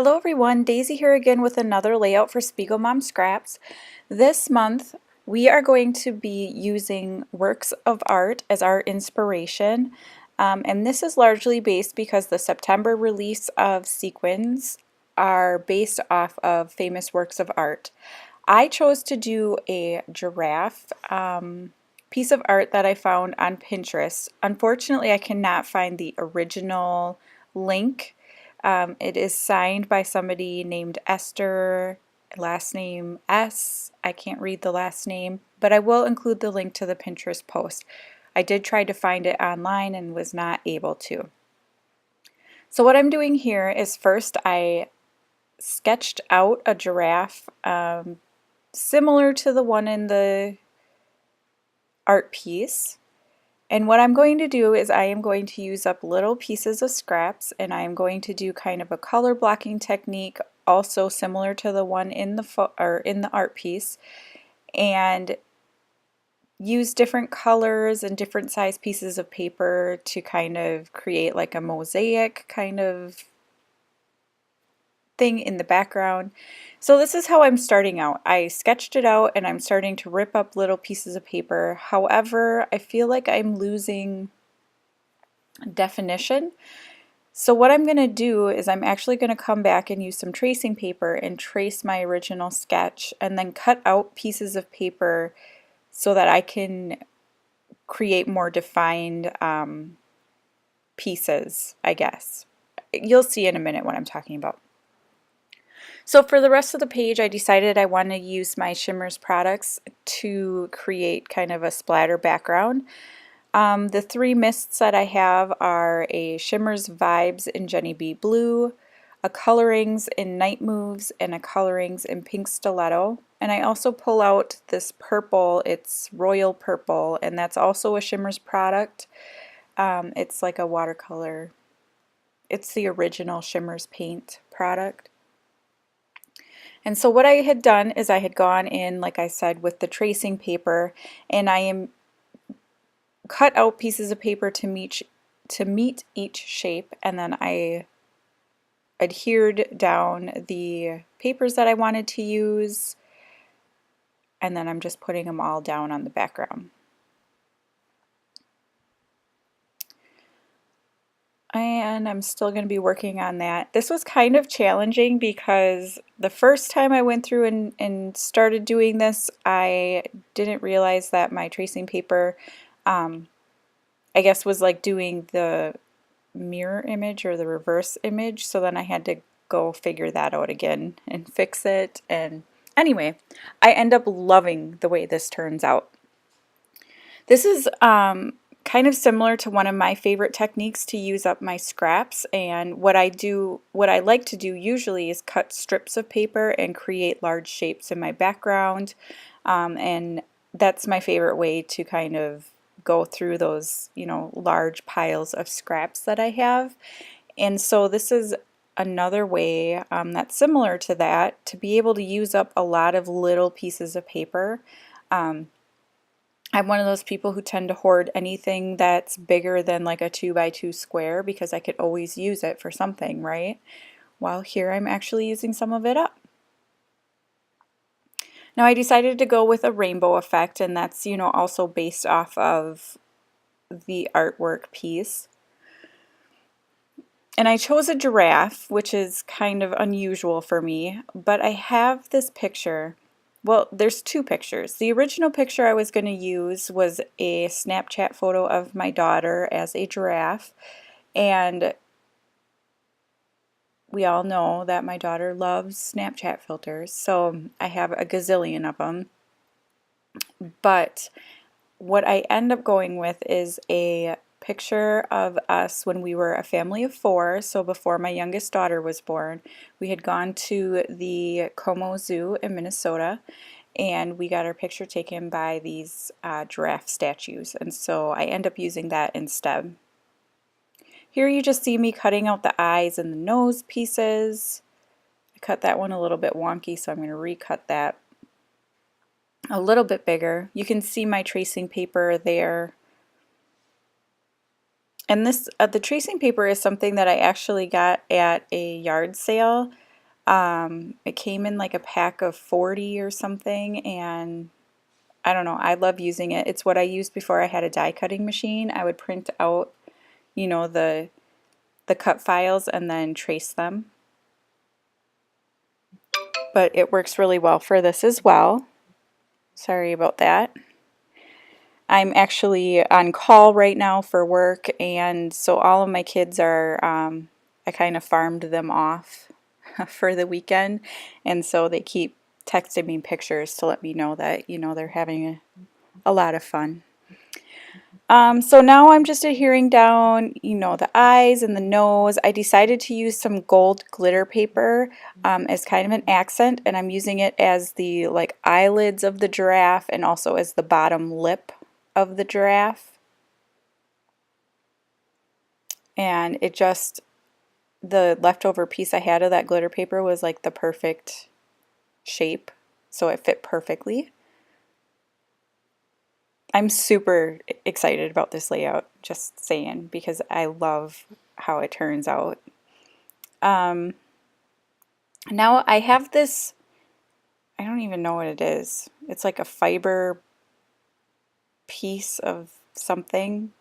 Hello everyone, Daisy here again with another layout for Spiegel Mom Scraps. This month we are going to be using works of art as our inspiration, and this is largely based because the September release of sequins are based off of famous works of art. I chose to do a giraffe piece of art that I found on Pinterest. Unfortunately, I cannot find the original link. It is signed by somebody named Esther, last name S. I can't read the last name, but I will include the link to the Pinterest post. I did try to find it online and was not able to. So what I'm doing here is first I sketched out a giraffe similar to the one in the art piece. And what I'm going to do is I am going to use up little pieces of scraps, and I am going to do kind of a color blocking technique also similar to the one in the art piece, and use different colors and different size pieces of paper to kind of create like a mosaic kind of thing in the background. So this is how I'm starting out. I sketched it out and I'm starting to rip up little pieces of paper. However, I feel like I'm losing definition. So what I'm going to do is I'm actually going to come back and use some tracing paper and trace my original sketch and then cut out pieces of paper so that I can create more defined pieces, I guess. You'll see in a minute what I'm talking about. So for the rest of the page, I decided I want to use my Shimmerz products to create kind of a splatter background. The three mists that I have are a Shimmerz Vibez in Jeni-Be-Bleu, a Coloringz in Night Moves, and a Coloringz in Pink Stiletto. And I also pull out this purple, it's royal purple, and that's also a Shimmerz product. It's like a watercolor. It's the original Shimmerz paint product. And so what I had done is I had gone in, like I said, with the tracing paper, and I am cut out pieces of paper to meet each shape, and then I adhered down the papers that I wanted to use, and then I'm just putting them all down on the background. And I'm still going to be working on that. This was kind of challenging because the first time I went through and started doing this, I didn't realize that my tracing paper, I guess, was like doing the mirror image or the reverse image, so then I had to go figure that out again and fix it. And anyway, I end up loving the way this turns out. This is kind of similar to one of my favorite techniques to use up my scraps, and what I like to do usually is cut strips of paper and create large shapes in my background, and that's my favorite way to kind of go through those, large piles of scraps that I have. And so this is another way that's similar to that, to be able to use up a lot of little pieces of paper. I'm one of those people who tend to hoard anything that's bigger than like a 2x2 square because I could always use it for something, right? While here I'm actually using some of it up. Now I decided to go with a rainbow effect, and that's, also based off of the artwork piece. And I chose a giraffe, which is kind of unusual for me, but I have this picture. Well, there's two pictures. The original picture I was going to use was a Snapchat photo of my daughter as a giraffe, and we all know that my daughter loves Snapchat filters, so I have a gazillion of them. But what I end up going with is a picture of us when we were a family of 4, so before my youngest daughter was born. We had gone to the Como Zoo in Minnesota, and we got our picture taken by these giraffe statues, and so I end up using that instead. Here you just see me cutting out the eyes and the nose pieces. I cut that one a little bit wonky, so I'm going to recut that a little bit bigger. You can see my tracing paper there. And this the tracing paper is something that I actually got at a yard sale. It came in like a pack of 40 or something, and I don't know, I love using it. It's what I used before I had a die cutting machine. I would print out, you know, the cut files and then trace them. But it works really well for this as well. Sorry about that. I'm actually on call right now for work, and so all of my kids are, I kind of farmed them off for the weekend, and so they keep texting me pictures to let me know that, you know, they're having a lot of fun. So now I'm just adhering down, you know, the eyes and the nose. I decided to use some gold glitter paper as kind of an accent, and I'm using it as the like eyelids of the giraffe and also as the bottom lip of the giraffe. And it just, the leftover piece I had of that glitter paper was like the perfect shape, so it fit perfectly. I'm super excited about this layout, just saying, because I love how it turns out. Now I have this, I don't even know what it is. It's like a fiber piece of something,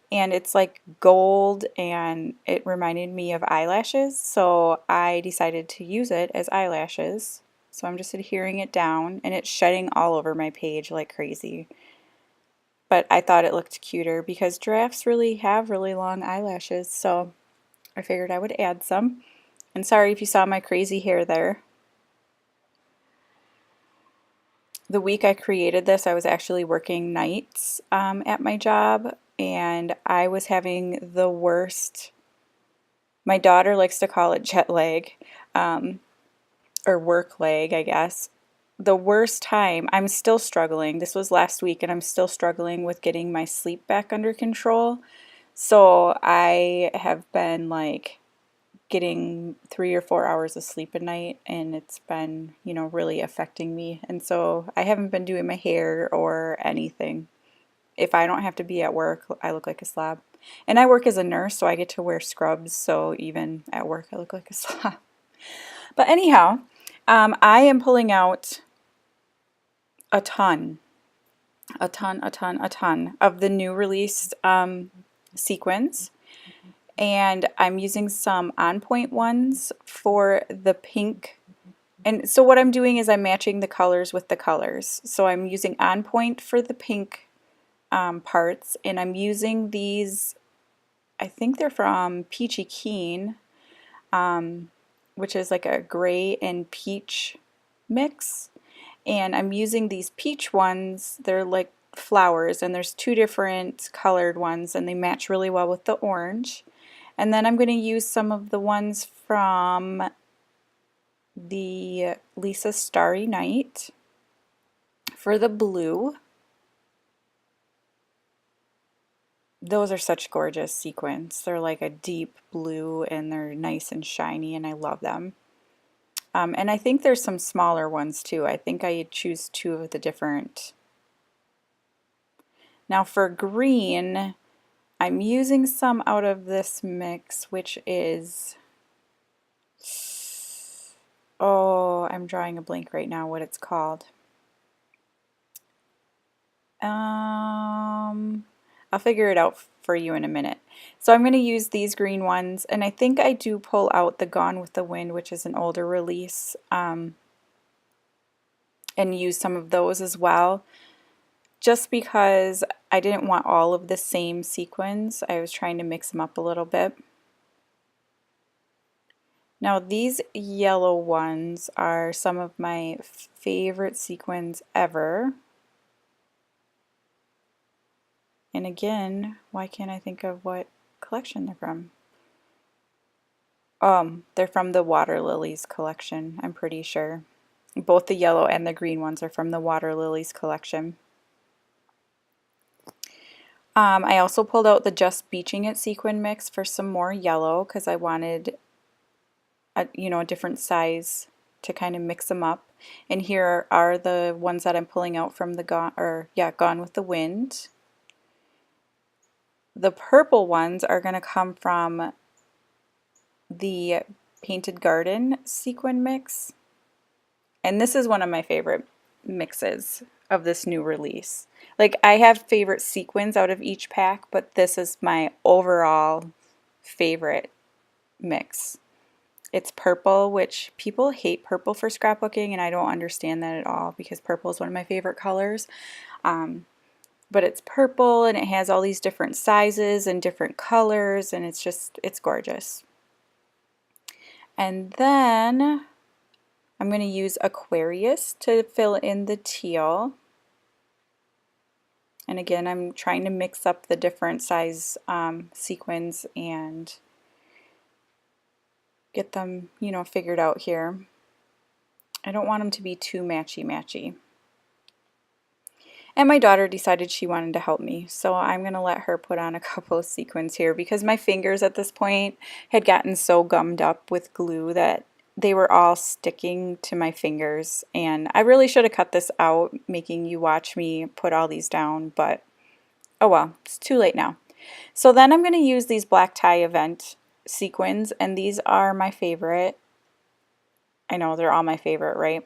and it's like gold, and it reminded me of eyelashes, so I decided to use it as eyelashes. So I'm just adhering it down, and it's shedding all over my page like crazy. But I thought it looked cuter because giraffes really have really long eyelashes, so I figured I would add some. And sorry if you saw my crazy hair there. The week I created this, I was actually working nights at my job, and I was having the worst. My daughter likes to call it jet lag, or work lag, I guess. The worst time, I'm still struggling. This was last week, and I'm still struggling with getting my sleep back under control. So I have been like getting 3 or 4 hours of sleep a night, and it's been, you know, really affecting me. And so I haven't been doing my hair or anything. If I don't have to be at work, I look like a slob. And I work as a nurse, so I get to wear scrubs, so even at work I look like a slob. But anyhow, I am pulling out a ton of the new released sequins. And I'm using some on point ones for the pink. And so what I'm doing is I'm matching the colors with the colors. So I'm using on point for the pink parts, and I'm using these, I think they're from Peachy Keen, which is like a gray and peach mix. And I'm using these peach ones. They're like flowers, and there's two different colored ones, and they match really well with the orange. And then I'm going to use some of the ones from the Lisa Starry Night for the blue. Those are such gorgeous sequins. They're like a deep blue, and they're nice and shiny, and I love them. And I think there's some smaller ones too. I think I choose two of the different. Now for green, I'm using some out of this mix, which is, oh, I'm drawing a blank right now what it's called. I'll figure it out for you in a minute. So I'm going to use these green ones, and I think I do pull out the Gone with the Wind, which is an older release, and use some of those as well, just because I didn't want all of the same sequins. I was trying to mix them up a little bit. Now these yellow ones are some of my favorite sequins ever. And again, why can't I think of what collection they're from? They're from the Water Lilies collection, I'm pretty sure. Both the yellow and the green ones are from the Water Lilies collection. I also pulled out the Just Beaching It sequin mix for some more yellow because I wanted a, you know, a different size to kind of mix them up. And here are the ones that I'm pulling out from the Gone with the Wind. The purple ones are going to come from the Painted Garden sequin mix. And this is one of my favorite mixes of this new release. Like, I have favorite sequins out of each pack, but this is my overall favorite mix. It's purple, which people hate purple for scrapbooking, and I don't understand that at all because purple is one of my favorite colors. But it's purple and it has all these different sizes and different colors, and it's gorgeous. And then I'm going to use Aquarius to fill in the teal. And again, I'm trying to mix up the different size sequins and get them, you know, figured out here. I don't want them to be too matchy-matchy. And my daughter decided she wanted to help me, so I'm going to let her put on a couple of sequins here because my fingers at this point had gotten so gummed up with glue that they were all sticking to my fingers, and I really should have cut this out, making you watch me put all these down, but oh well, it's too late now. So then I'm going to use these black tie event sequins, and these are my favorite. I know they're all my favorite, right?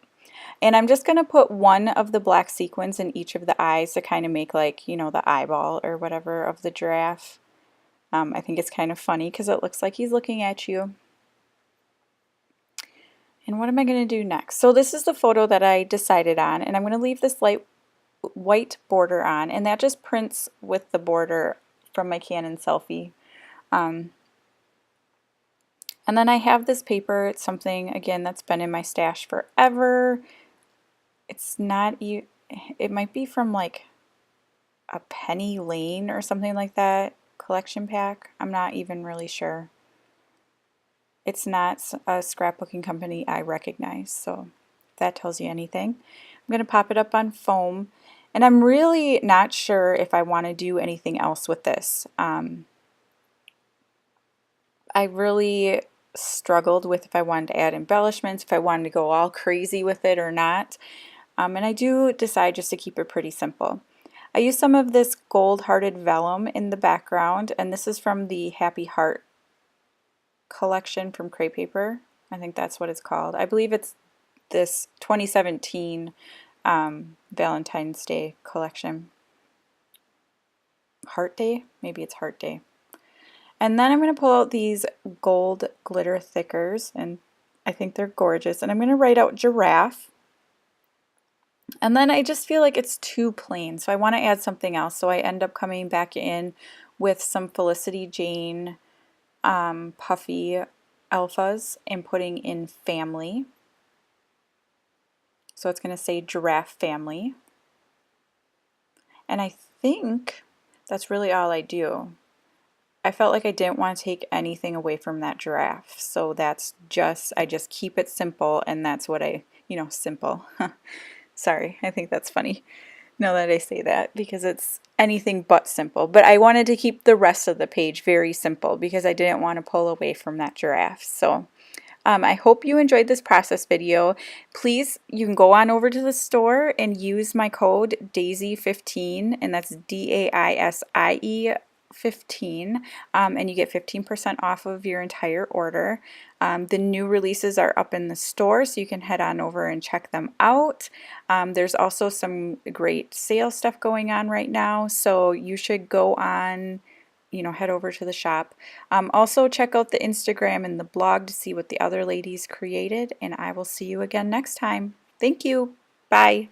And I'm just going to put one of the black sequins in each of the eyes to kind of make, like, you know, the eyeball or whatever of the giraffe. I think it's kind of funny because it looks like he's looking at you. And what am I going to do next? So this is the photo that I decided on, and I'm going to leave this light white border on, and that just prints with the border from my Canon selfie. And then I have this paper. It's something, again, that's been in my stash forever. It's not, it might be from like a Penny Lane or something like that collection pack. I'm not even really sure. It's not a scrapbooking company I recognize, so if that tells you anything. I'm going to pop it up on foam, and I'm really not sure if I want to do anything else with this. I really struggled with if I wanted to add embellishments, if I wanted to go all crazy with it or not. And I do decide just to keep it pretty simple. I use some of this gold-hearted vellum in the background, and this is from the Happy Heart collection from Crepe Paper. I think that's what it's called. I believe it's this 2017 Valentine's Day collection. Heart Day? Maybe it's Heart Day. And then I'm going to pull out these gold glitter thickers, and I think they're gorgeous. And I'm going to write out Giraffe. And then I just feel like it's too plain, so I want to add something else. So I end up coming back in with some Felicity Jane puffy alphas and putting in family. So it's going to say Giraffe Family. And I think that's really all I do. I felt like I didn't want to take anything away from that giraffe. So that's just, I just keep it simple, and that's what I, you know, simple. Sorry, I think that's funny now that I say that because it's anything but simple. But I wanted to keep the rest of the page very simple because I didn't want to pull away from that giraffe. So I hope you enjoyed this process video. Please, you can go on over to the store and use my code Daisie15, and that's DAISIE 15, and you get 15% off of your entire order. The new releases are up in the store, so you can head on over and check them out. There's also some great sale stuff going on right now, so you should go on, you know, head over to the shop. Also check out the Instagram and the blog to see what the other ladies created, and I will see you again next time. Thank you. Bye.